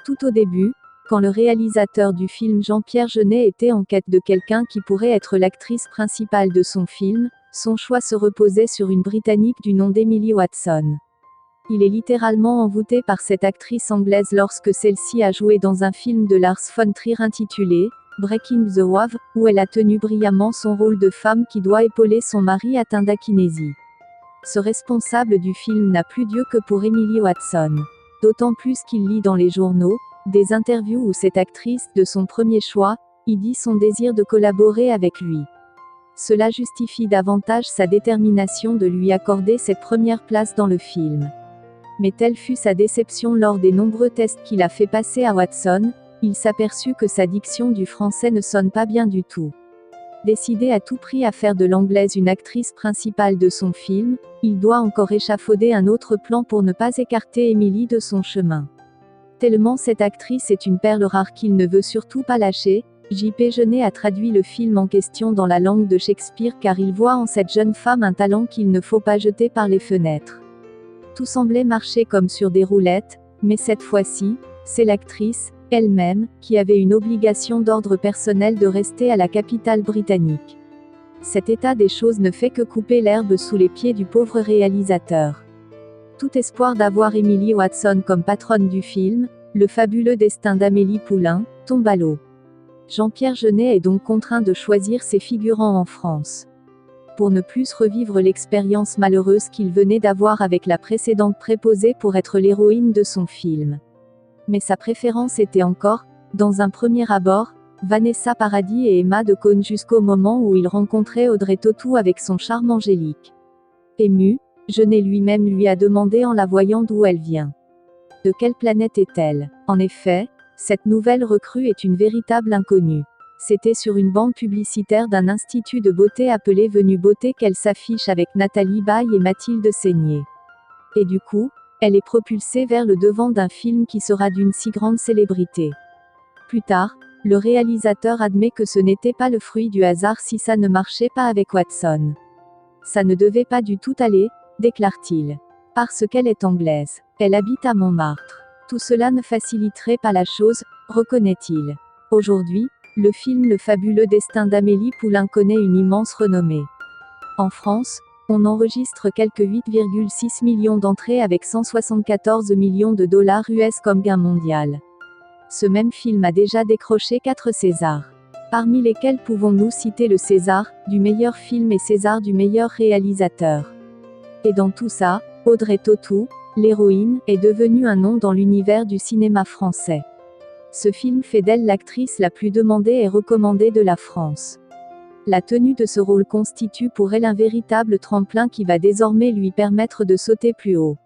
Tout au début, quand le réalisateur du film Jean-Pierre Jeunet était en quête de quelqu'un qui pourrait être l'actrice principale de son film, son choix se reposait sur une Britannique du nom d'Emily Watson. Il est littéralement envoûté par cette actrice anglaise lorsque celle-ci a joué dans un film de Lars von Trier intitulé Breaking the Wave, où elle a tenu brillamment son rôle de femme qui doit épauler son mari atteint d'akinésie. Ce responsable du film n'a plus d'yeux que pour Emily Watson. D'autant plus qu'il lit dans les journaux des interviews où cette actrice, de son premier choix, y dit son désir de collaborer avec lui. Cela justifie davantage sa détermination de lui accorder cette première place dans le film. Mais telle fut sa déception lors des nombreux tests qu'il a fait passer à Watson, il s'aperçut que sa diction du français ne sonne pas bien du tout. Décidé à tout prix à faire de l'anglaise une actrice principale de son film, il doit encore échafauder un autre plan pour ne pas écarter Emily de son chemin. Tellement cette actrice est une perle rare qu'il ne veut surtout pas lâcher, J.P. Jeunet a traduit le film en question dans la langue de Shakespeare car il voit en cette jeune femme un talent qu'il ne faut pas jeter par les fenêtres. Tout semblait marcher comme sur des roulettes, mais cette fois-ci, c'est l'actrice, elle-même, qui avait une obligation d'ordre personnel de rester à la capitale britannique. Cet état des choses ne fait que couper l'herbe sous les pieds du pauvre réalisateur. Tout espoir d'avoir Emily Watson comme patronne du film, Le fabuleux destin d'Amélie Poulain, tombe à l'eau. Jean-Pierre Jeunet est donc contraint de choisir ses figurants en France. Pour ne plus revivre l'expérience malheureuse qu'il venait d'avoir avec la précédente préposée pour être l'héroïne de son film. Mais sa préférence était encore, dans un premier abord, Vanessa Paradis et Emma de Caunes jusqu'au moment où il rencontrait Audrey Tautou avec son charme angélique. Ému, Jeunet lui-même lui a demandé en la voyant d'où elle vient. De quelle planète est-elle? En effet, cette nouvelle recrue est une véritable inconnue. C'était sur une bande publicitaire d'un institut de beauté appelé Venue Beauté qu'elle s'affiche avec Nathalie Baye et Mathilde Seigné. Et du coup, elle est propulsée vers le devant d'un film qui sera d'une si grande célébrité. Plus tard, le réalisateur admet que ce n'était pas le fruit du hasard si ça ne marchait pas avec Watson. Ça ne devait pas du tout aller, déclare-t-il. Parce qu'elle est anglaise. Elle habite à Montmartre. Tout cela ne faciliterait pas la chose, reconnaît-il. Aujourd'hui, le film Le fabuleux destin d'Amélie Poulain connaît une immense renommée. En France, on enregistre quelques 8,6 millions d'entrées avec 174 millions de dollars US comme gain mondial. Ce même film a déjà décroché 4 Césars. Parmi lesquels pouvons-nous citer le César du meilleur film et César du meilleur réalisateur. Et dans tout ça, Audrey Tautou, l'héroïne, est devenue un nom dans l'univers du cinéma français. Ce film fait d'elle l'actrice la plus demandée et recommandée de la France. La tenue de ce rôle constitue pour elle un véritable tremplin qui va désormais lui permettre de sauter plus haut.